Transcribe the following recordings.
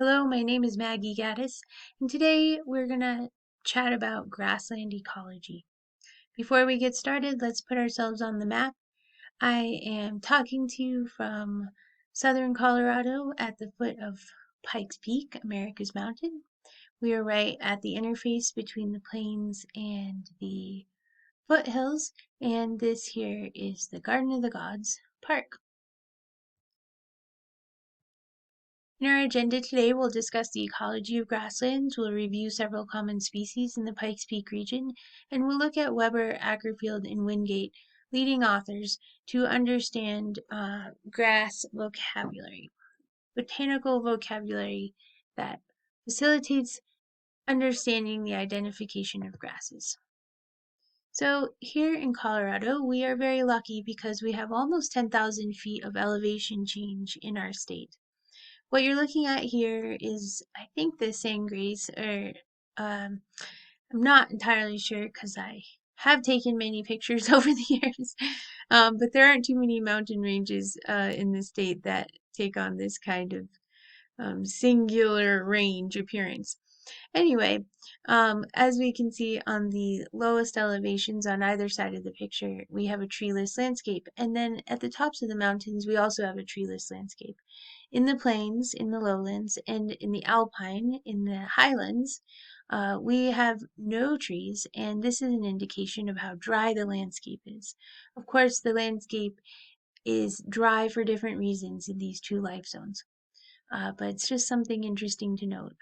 Hello, my name is Maggie Gaddis, and today we're going to chat about grassland ecology. Before we get started, let's put ourselves on the map. I am talking to you from southern Colorado at the foot of Pikes Peak, America's Mountain. We are right at the interface between the plains and the foothills, and this here is the Garden of the Gods Park. In our agenda today, we'll discuss the ecology of grasslands, we'll review several common species in the Pikes Peak region, and we'll look at Weber, Ackerfield, and Wingate, leading authors, to understand grass vocabulary, botanical vocabulary that facilitates understanding the identification of grasses. So here in Colorado, we are very lucky because we have almost 10,000 feet of elevation change in our state. What you're looking at here is, I think, the Sangres, or I'm not entirely sure because I have taken many pictures over the years, but there aren't too many mountain ranges in the state that take on this kind of singular range appearance. Anyway, as we can see on the lowest elevations on either side of the picture, we have a treeless landscape. And then at the tops of the mountains, we also have a treeless landscape. In the plains, in the lowlands, and in the alpine, in the highlands, we have no trees, and this is an indication of how dry the landscape is. Of course, the landscape is dry for different reasons in these two life zones. But it's just something interesting to note.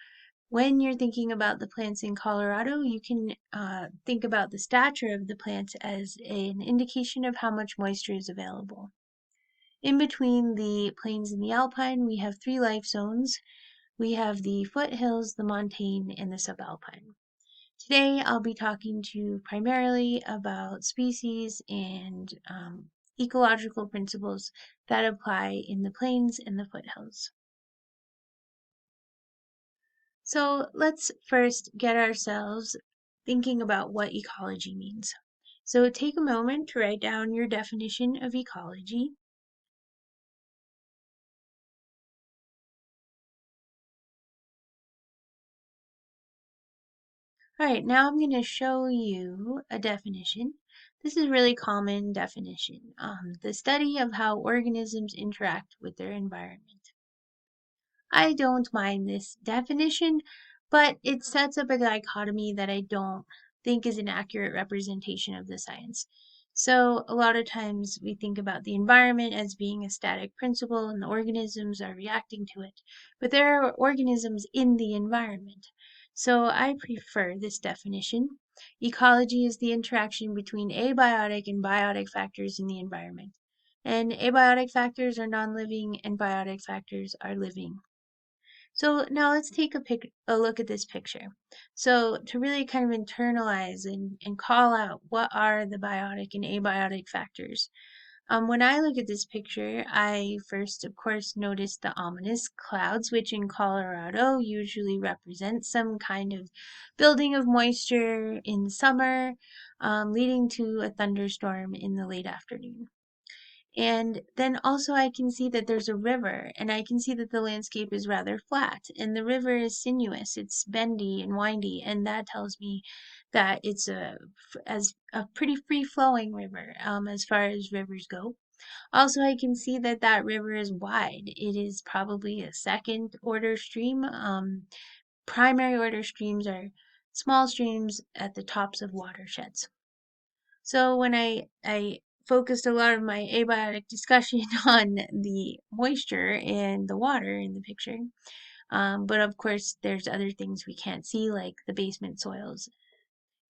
When you're thinking about the plants in Colorado, you can think about the stature of the plants as an indication of how much moisture is available. In between the plains and the alpine, we have three life zones. We have the foothills, the montane, and the subalpine. Today, I'll be talking to you primarily about species and ecological principles that apply in the plains and the foothills. So let's first get ourselves thinking about what ecology means. So take a moment to write down your definition of ecology. All right, now I'm going to show you a definition. This is a really common definition, the study of how organisms interact with their environment. I don't mind this definition, but it sets up a dichotomy that I don't think is an accurate representation of the science. So a lot of times we think about the environment as being a static principle and the organisms are reacting to it, but there are organisms in the environment. So I prefer this definition. Ecology is the interaction between abiotic and biotic factors in the environment. And abiotic factors are non-living and biotic factors are living. So now let's take a look at this picture. So to really kind of internalize and call out what are the biotic and abiotic factors. When I look at this picture, I first, of course, notice the ominous clouds, which in Colorado usually represent some kind of building of moisture in summer, leading to a thunderstorm in the late afternoon. And then also I can see that there's a river, and I can see that the landscape is rather flat, and the river is sinuous, it's bendy and windy, and that tells me that it's as a pretty free-flowing river as far as rivers go. Also, I can see that that river is wide. It is probably a second order stream. Primary order streams are small streams at the tops of watersheds. So when I focused a lot of my abiotic discussion on the moisture and the water in the picture, but of course there's other things we can't see like the basement soils.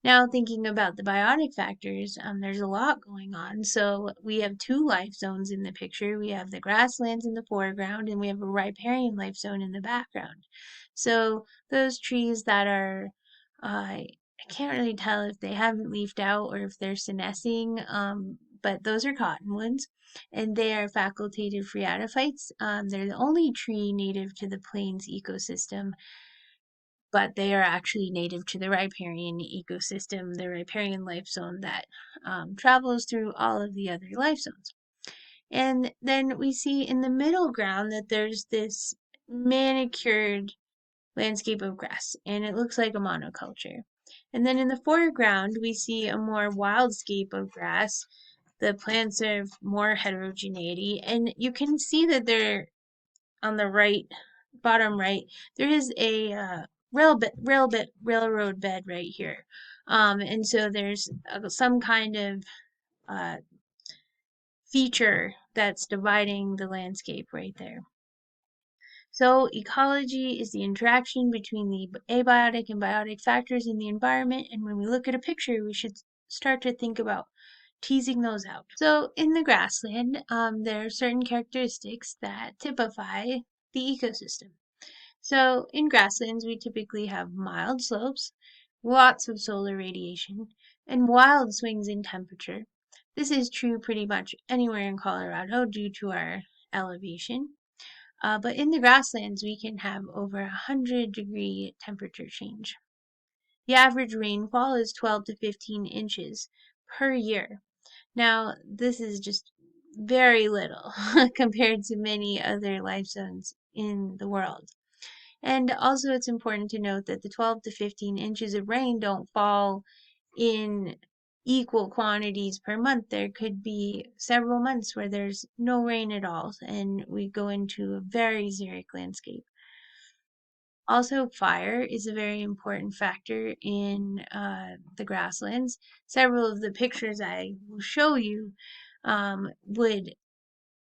Now thinking about the biotic factors, there's a lot going on. So we have two life zones in the picture. We have the grasslands in the foreground and we have a riparian life zone in the background. So those trees that are I can't really tell if they haven't leafed out or if they're senescing, but those are cottonwoods, and they are facultative phreatophytes. They're the only tree native to the plains ecosystem, but they are actually native to the riparian ecosystem, the riparian life zone that travels through all of the other life zones. And then we see in the middle ground that there's this manicured landscape of grass, and it looks like a monoculture. And then in the foreground, we see a more wildscape of grass. The plants have more heterogeneity, and you can see that they're on the right, bottom right, there is a railroad bed right here. And so there's some kind of uh, feature that's dividing the landscape right there. So ecology is the interaction between the abiotic and biotic factors in the environment, and when we look at a picture, we should start to think about teasing those out. So in the grassland, there are certain characteristics that typify the ecosystem. So in grasslands, we typically have mild slopes, lots of solar radiation, and wild swings in temperature. This is true pretty much anywhere in Colorado due to our elevation. But in the grasslands, we can have over 100-degree temperature change. The average rainfall is 12 to 15 inches per year. Now, this is just very little compared to many other life zones in the world. And also, it's important to note that the 12 to 15 inches of rain don't fall in equal quantities per month. There could be several months where there's no rain at all, and we go into a very xeric landscape. Also, fire is a very important factor in the grasslands. Several of the pictures I will show you would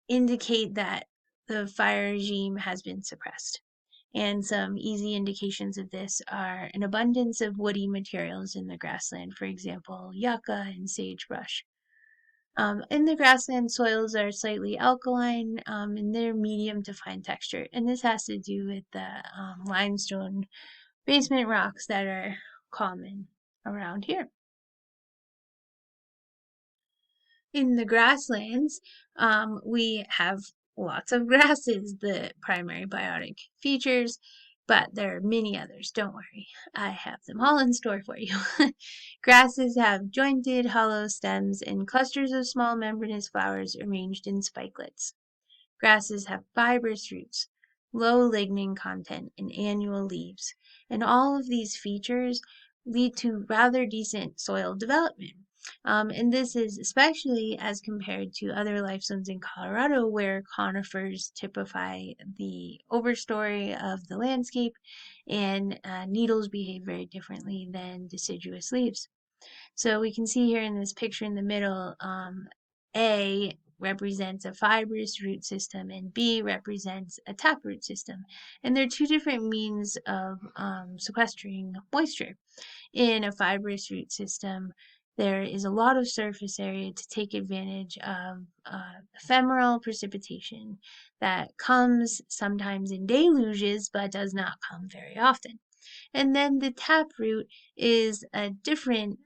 indicate that the fire regime has been suppressed. And some easy indications of this are an abundance of woody materials in the grassland, for example, yucca and sagebrush. In the grassland, soils are slightly alkaline and they're medium to fine texture. And this has to do with the limestone basement rocks that are common around here. In the grasslands, we have lots of grasses, the primary biotic features, but there are many others. Don't worry, I have them all in store for you. Grasses have jointed, hollow stems and clusters of small membranous flowers arranged in spikelets. Grasses have fibrous roots, low lignin content, and annual leaves, and all of these features lead to rather decent soil development. And this is especially as compared to other life zones in Colorado where conifers typify the overstory of the landscape and needles behave very differently than deciduous leaves. So we can see here in this picture in the middle, A represents a fibrous root system and B represents a taproot system. And they're two different means of sequestering moisture. In a fibrous root system, there is a lot of surface area to take advantage of ephemeral precipitation that comes sometimes in deluges but does not come very often. And then the taproot is a different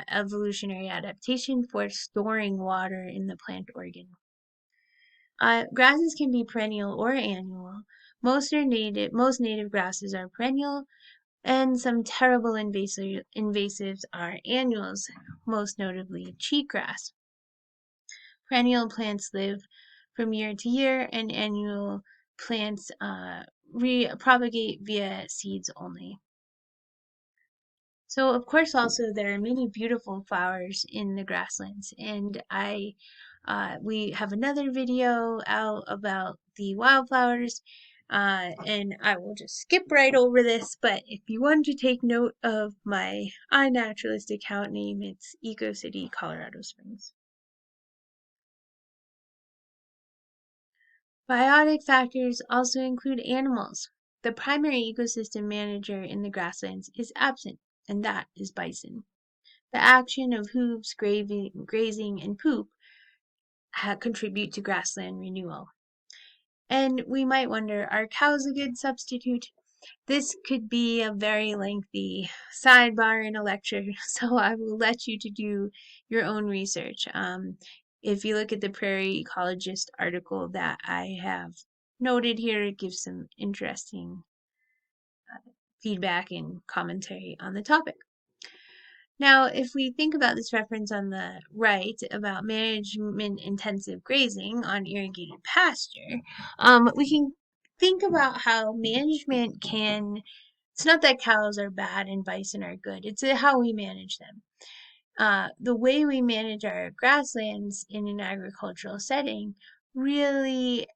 evolutionary adaptation for storing water in the plant organ. Grasses can be perennial or annual. Most native grasses are perennial, and some terrible invasives are annuals, most notably cheatgrass. Perennial plants live from year to year, and annual plants propagate via seeds only. So, of course, also there are many beautiful flowers in the grasslands, and we have another video out about the wildflowers, and I will just skip right over this, but if you want to take note of my iNaturalist account name, it's EcoCity Colorado Springs. Biotic factors also include animals. The primary ecosystem manager in the grasslands is absent, and that is bison. The action of hooves, grazing, and poop contribute to grassland renewal. And we might wonder, are cows a good substitute? This could be a very lengthy sidebar in a lecture, so I will let you to do your own research. If you look at the Prairie Ecologist article that I have noted here, it gives some interesting feedback and commentary on the topic. Now, if we think about this reference on the right about management intensive grazing on irrigated pasture, we can think about how management it's not that cows are bad and bison are good, it's how we manage them. The way we manage our grasslands in an agricultural setting really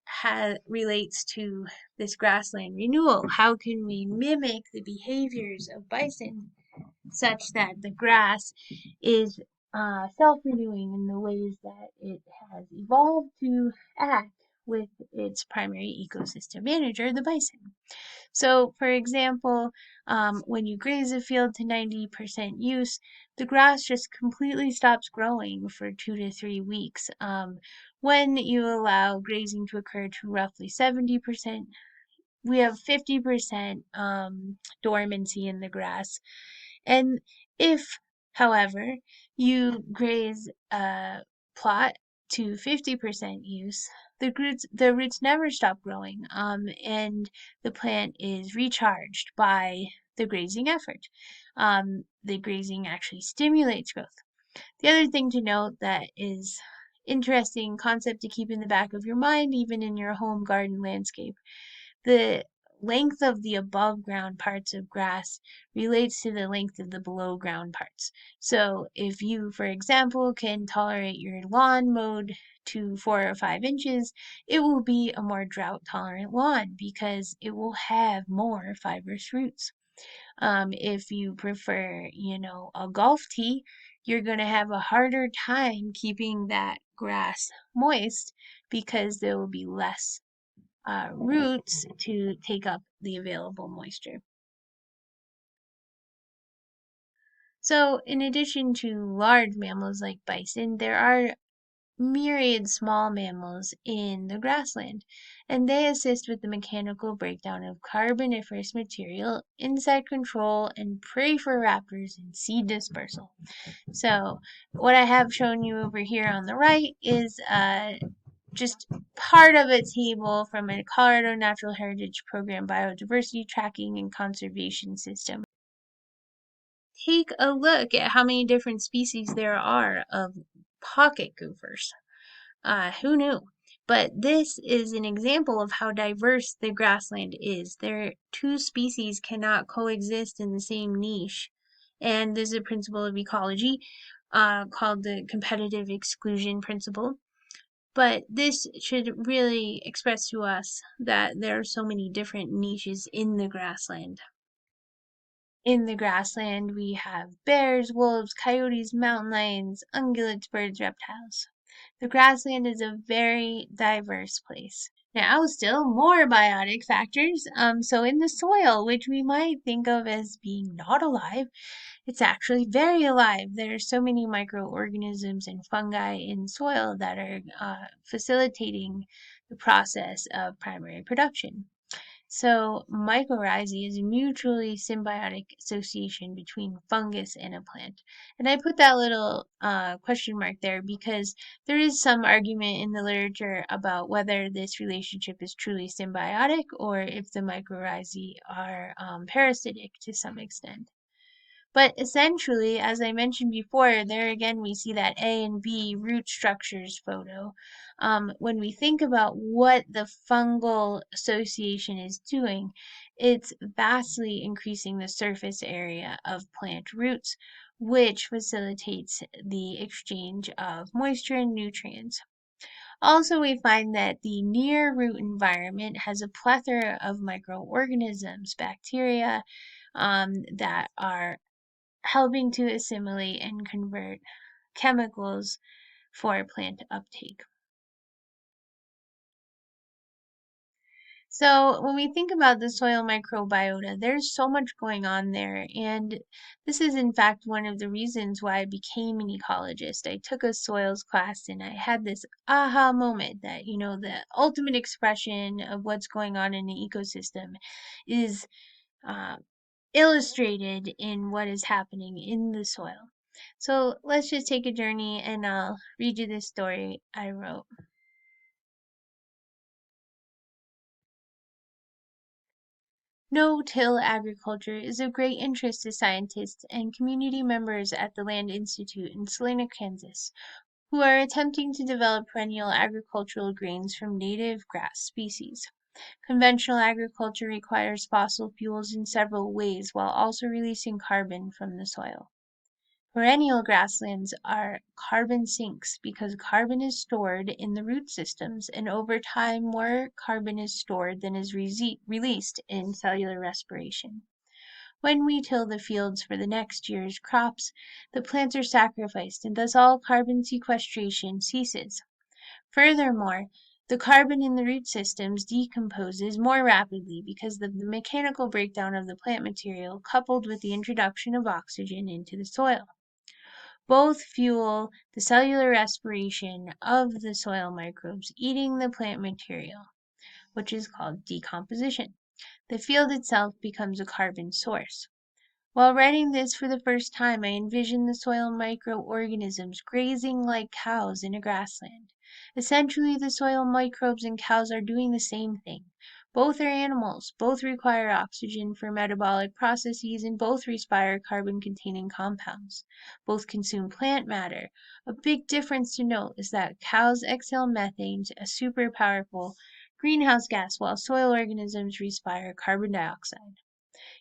relates to this grassland renewal. How can we mimic the behaviors of bison such that the grass is self-renewing in the ways that it has evolved to act with its primary ecosystem manager, the bison? So, for example, when you graze a field to 90% use, the grass just completely stops growing for 2 to 3 weeks. When you allow grazing to occur to roughly 70%, we have 50% dormancy in the grass. And if, however, you graze a plot to 50% use, the roots never stop growing, and the plant is recharged by the grazing effort. The grazing actually stimulates growth. The other thing to note that is interesting concept to keep in the back of your mind, even in your home garden landscape, the length of the above ground parts of grass relates to the length of the below ground parts. So if you, for example, can tolerate your lawn mowed to 4 or 5 inches, it will be a more drought tolerant lawn because it will have more fibrous roots. If you prefer, a golf tee, you're going to have a harder time keeping that grass moist because there will be less roots to take up the available moisture. So, in addition to large mammals like bison, there are myriad small mammals in the grassland, and they assist with the mechanical breakdown of carboniferous material, insect control, and prey for raptors and seed dispersal. So, what I have shown you over here on the right is just part of a table from a Colorado Natural Heritage Program biodiversity tracking and conservation system. Take a look at how many different species there are of pocket gophers. Who knew? But this is an example of how diverse the grassland is. Two species cannot coexist in the same niche. And this is a principle of ecology called the competitive exclusion principle. But this should really express to us that there are so many different niches in the grassland. In the grassland, we have bears, wolves, coyotes, mountain lions, ungulates, birds, reptiles. The grassland is a very diverse place. Now, still more biotic factors. So in the soil, which we might think of as being not alive, it's actually very alive. There are so many microorganisms and fungi in soil that are facilitating the process of primary production. So mycorrhizae is a mutually symbiotic association between fungus and a plant. And I put that little question mark there because there is some argument in the literature about whether this relationship is truly symbiotic or if the mycorrhizae are parasitic to some extent. But essentially, as I mentioned before, there again we see that A and B root structures photo. When we think about what the fungal association is doing, it's vastly increasing the surface area of plant roots, which facilitates the exchange of moisture and nutrients. Also, we find that the near root environment has a plethora of microorganisms, bacteria, that are helping to assimilate and convert chemicals for plant uptake. So when we think about the soil microbiota, there's so much going on there, and this is in fact one of the reasons why I became an ecologist. I took a soils class and I had this aha moment that, the ultimate expression of what's going on in the ecosystem is illustrated in what is happening in the soil. So let's just take a journey and I'll read you this story I wrote. No-till agriculture is of great interest to scientists and community members at the Land Institute in Salina, Kansas, who are attempting to develop perennial agricultural grains from native grass species. Conventional agriculture requires fossil fuels in several ways while also releasing carbon from the soil. Perennial grasslands are carbon sinks because carbon is stored in the root systems, and over time more carbon is stored than is released in cellular respiration. When we till the fields for the next year's crops, the plants are sacrificed, and thus all carbon sequestration ceases. Furthermore, the carbon in the root systems decomposes more rapidly because of the mechanical breakdown of the plant material coupled with the introduction of oxygen into the soil. Both fuel the cellular respiration of the soil microbes eating the plant material, which is called decomposition. The field itself becomes a carbon source. While writing this for the first time, I envisioned the soil microorganisms grazing like cows in a grassland. Essentially, the soil microbes and cows are doing the same thing. Both are animals, both require oxygen for metabolic processes, and both respire carbon-containing compounds. Both consume plant matter. A big difference to note is that cows exhale methane, a super powerful greenhouse gas, while soil organisms respire carbon dioxide.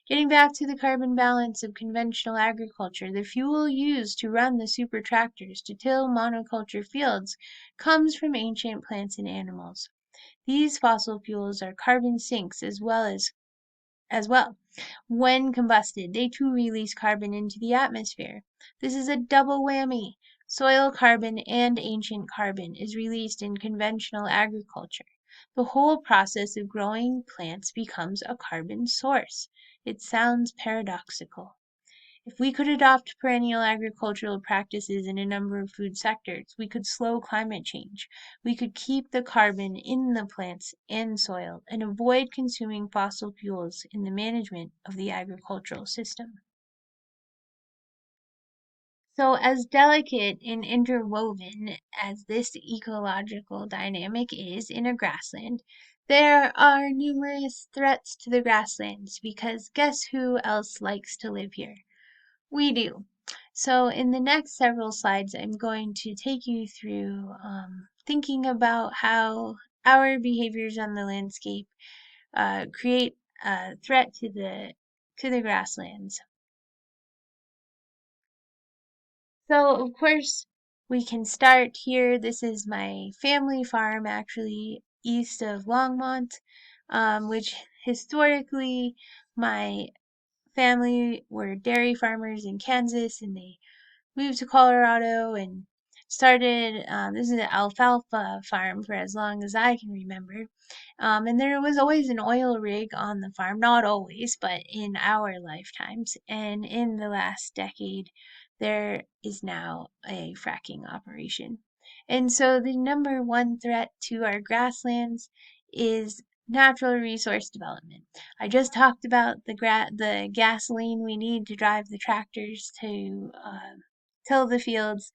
Getting back to the carbon balance of conventional agriculture, the fuel used to run the super tractors to till monoculture fields comes from ancient plants and animals. These fossil fuels are carbon sinks as well. When combusted, they too release carbon into the atmosphere. This is a double whammy. Soil carbon and ancient carbon is released in conventional agriculture. The whole process of growing plants becomes a carbon source. It sounds paradoxical. If we could adopt perennial agricultural practices in a number of food sectors, we could slow climate change. We could keep the carbon in the plants and soil and avoid consuming fossil fuels in the management of the agricultural system. So, as delicate and interwoven as this ecological dynamic is in a grassland, there are numerous threats to the grasslands because guess who else likes to live here? We do. So in the next several slides, I'm going to take you through thinking about how our behaviors on the landscape create a threat to the grasslands. So of course we can start here. This is my family farm, actually east of Longmont, which historically my family were dairy farmers in Kansas, and they moved to Colorado and started, this is an alfalfa farm for as long as I can remember. And there was always an oil rig on the farm, not always, but in our lifetimes. And in the last decade, there is now a fracking operation. And so the number one threat to our grasslands is natural resource development. I just talked about the gasoline we need to drive the tractors to till the fields.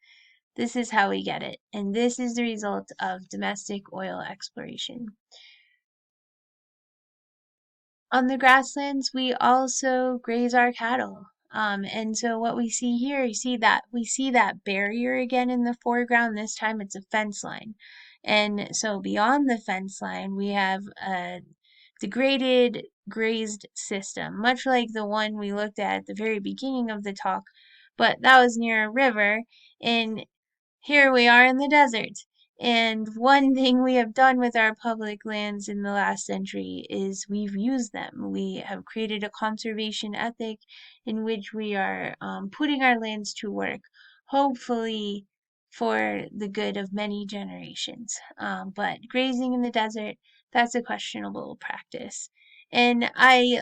This is how we get it, and this is the result of domestic oil exploration. On the grasslands, we also graze our cattle. And so what we see here, we see that barrier again in the foreground. This time it's a fence line. And so beyond the fence line, we have a degraded grazed system, much like the one we looked at the very beginning of the talk, but that was near a river, and here we are in the desert. And one thing we have done with our public lands in the last century is we've used them. We have created a conservation ethic in which we are putting our lands to work, hopefully for the good of many generations. But grazing in the desert, that's a questionable practice. And I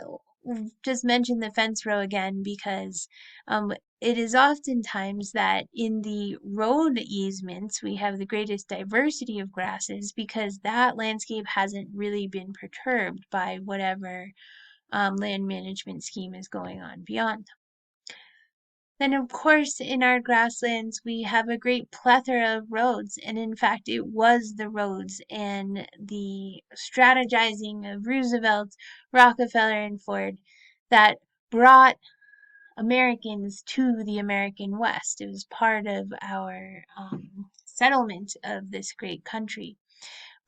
just mentioned the fence row again because it is oftentimes that in the road easements we have the greatest diversity of grasses because that landscape hasn't really been perturbed by whatever land management scheme is going on beyond. Then, of course, in our grasslands, we have a great plethora of roads, and in fact, it was the roads and the strategizing of Roosevelt, Rockefeller, and Ford that brought Americans to the American West. It was part of our settlement of this great country.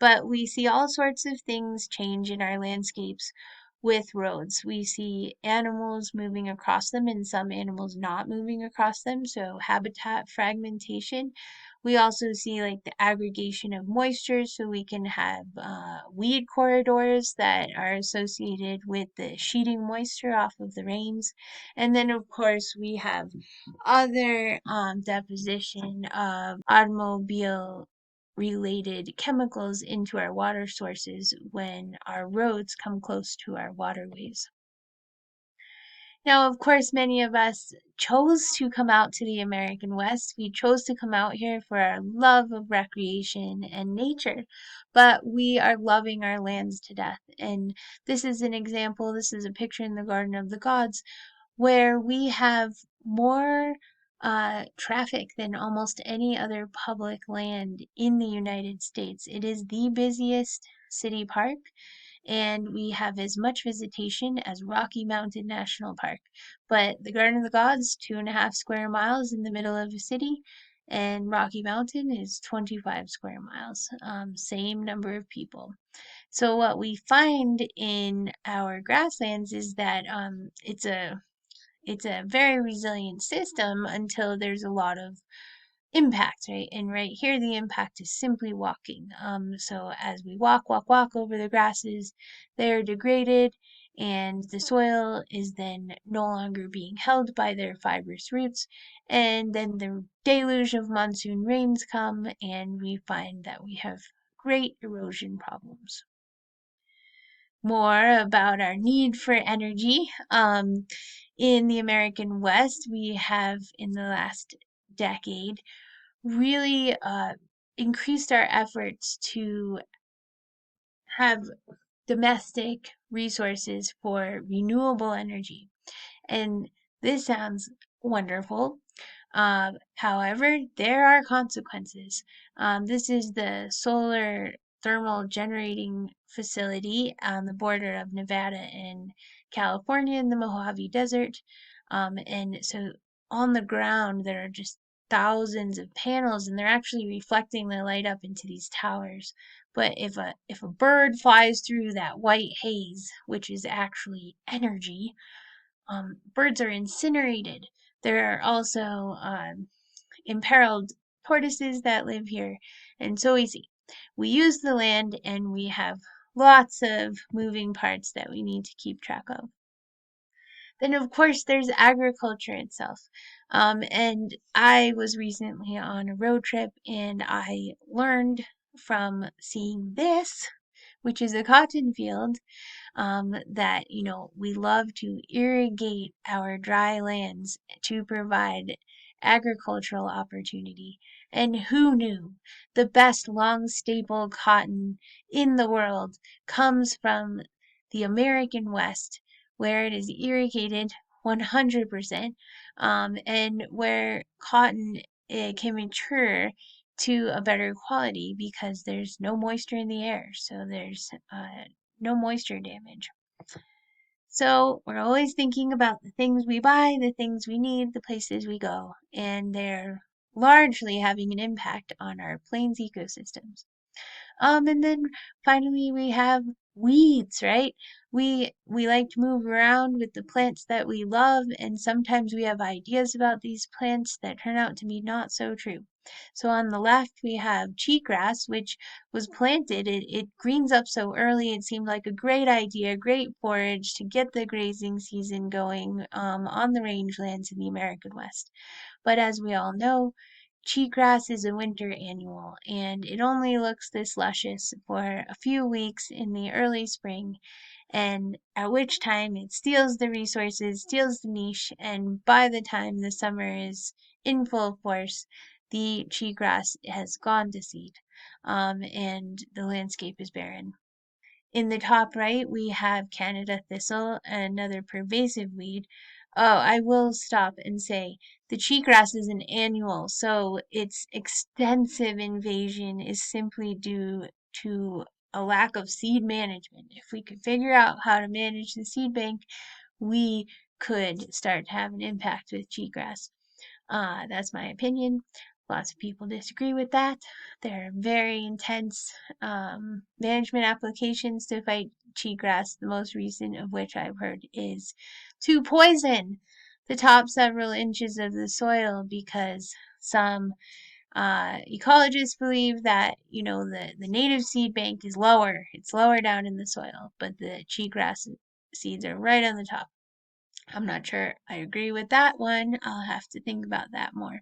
But we see all sorts of things change in our landscapes with roads. We see animals moving across them and some animals not moving across them, so habitat fragmentation. We also see like the aggregation of moisture, so we can have weed corridors that are associated with the sheeting moisture off of the rains. And then, of course, we have other deposition of automobile related chemicals into our water sources when our roads come close to our waterways. Now, of course, many of us chose to come out to the American West. We chose to come out here for our love of recreation and nature, but we are loving our lands to death. And this is an example, this is a picture in the Garden of the Gods where we have more traffic than almost any other public land in the United States. It is the busiest city park, and we have as much visitation as Rocky Mountain National Park. But the Garden of the Gods, 2.5 square miles in the middle of a city, and Rocky Mountain is 25 square miles, same number of people. So what we find in our grasslands is that it's a very resilient system until there's a lot of impact, right? And right here, the impact is simply walking. So as we walk over the grasses, they're degraded, and the soil is then no longer being held by their fibrous roots. And then the deluge of monsoon rains come, and we find that we have great erosion problems. More about our need for energy. In the American West, we have in the last decade really increased our efforts to have domestic resources for renewable energy. And this sounds wonderful. However, there are consequences. This is the solar thermal generating facility on the border of Nevada and California in the Mojave Desert. And so on the ground, there are just thousands of panels, and they're actually reflecting the light up into these towers. But if a bird flies through that white haze, which is actually energy, birds are incinerated. There are also imperiled tortoises that live here, and so we see. We use the land, and we have lots of moving parts that we need to keep track of. Then, of course, there's agriculture itself. And I was recently on a road trip, and I learned from seeing this, which is a cotton field, that, we love to irrigate our dry lands to provide agricultural opportunity. And who knew? The best long staple cotton in the world comes from the American West, where it is irrigated 100%, and where cotton can mature to a better quality because there's no moisture in the air, so there's no moisture damage. So we're always thinking about the things we buy, the things we need, the places we go, and they're largely having an impact on our plains ecosystems. And then finally we have weeds, right? We like to move around with the plants that we love, and sometimes we have ideas about these plants that turn out to be not so true. So on the left we have cheatgrass, which was planted. It greens up so early. It seemed like a great idea, great forage to get the grazing season going on the rangelands in the American West. But as we all know, cheatgrass is a winter annual, and it only looks this luscious for a few weeks in the early spring, and at which time it steals the resources, steals the niche, and by the time the summer is in full force, the cheatgrass has gone to seed, and the landscape is barren. In the top right, we have Canada thistle, another pervasive weed. Oh, I will stop and say the cheatgrass is an annual, so its extensive invasion is simply due to a lack of seed management. If we could figure out how to manage the seed bank, we could start to have an impact with cheatgrass. That's my opinion. Lots of people disagree with that. There are very intense management applications to fight cheatgrass, the most recent of which I've heard is to poison the top several inches of the soil because some ecologists believe that, the native seed bank is lower. It's lower down in the soil, but the cheatgrass seeds are right on the top. I'm not sure I agree with that one. I'll have to think about that more.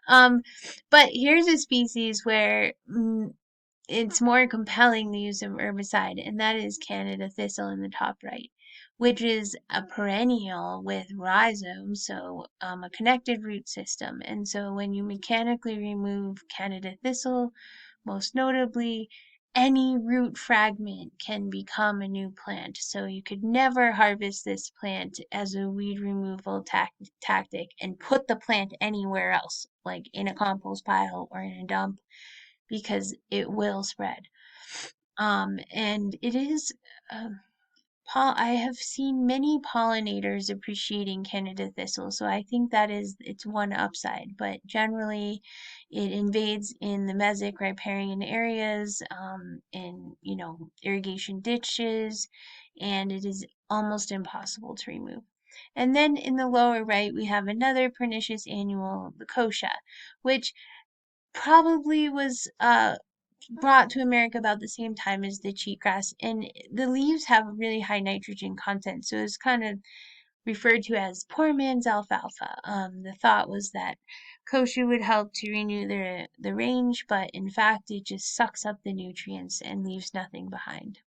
But here's a species where it's more compelling the use of herbicide, and that is Canada thistle in the top right, which is a perennial with rhizomes, so a connected root system. And so when you mechanically remove Canada thistle, most notably, any root fragment can become a new plant. So you could never harvest this plant as a weed removal tactic and put the plant anywhere else, like in a compost pile or in a dump, because it will spread. And it is, I have seen many pollinators appreciating Canada thistle, so I think that is its one upside. But generally, it invades in the mesic riparian areas, in irrigation ditches, and it is almost impossible to remove. And then in the lower right, we have another pernicious annual, the kochia, which probably was brought to America about the same time as the cheatgrass, and the leaves have a really high nitrogen content, so it's kind of referred to as poor man's alfalfa. The thought was that kochia would help to renew the range, but in fact, it just sucks up the nutrients and leaves nothing behind.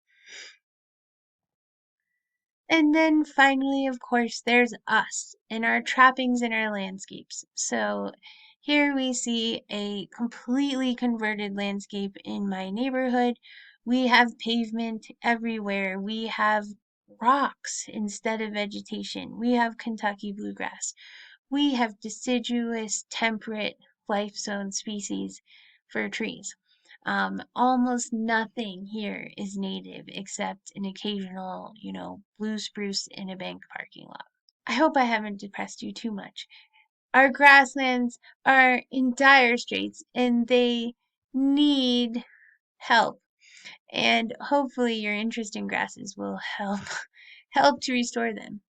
And then finally, of course, there's us and our trappings in our landscapes. So here we see a completely converted landscape in my neighborhood. We have pavement everywhere. We have rocks instead of vegetation. We have Kentucky bluegrass. We have deciduous, temperate life zone species for trees. Almost nothing here is native except an occasional, blue spruce in a bank parking lot. I hope I haven't depressed you too much. Our grasslands are in dire straits and they need help. And hopefully your interest in grasses will help to restore them.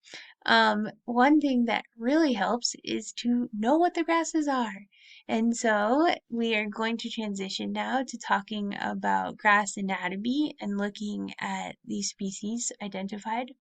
One thing that really helps is to know what the grasses are. And so we are going to transition now to talking about grass anatomy and looking at these species identified.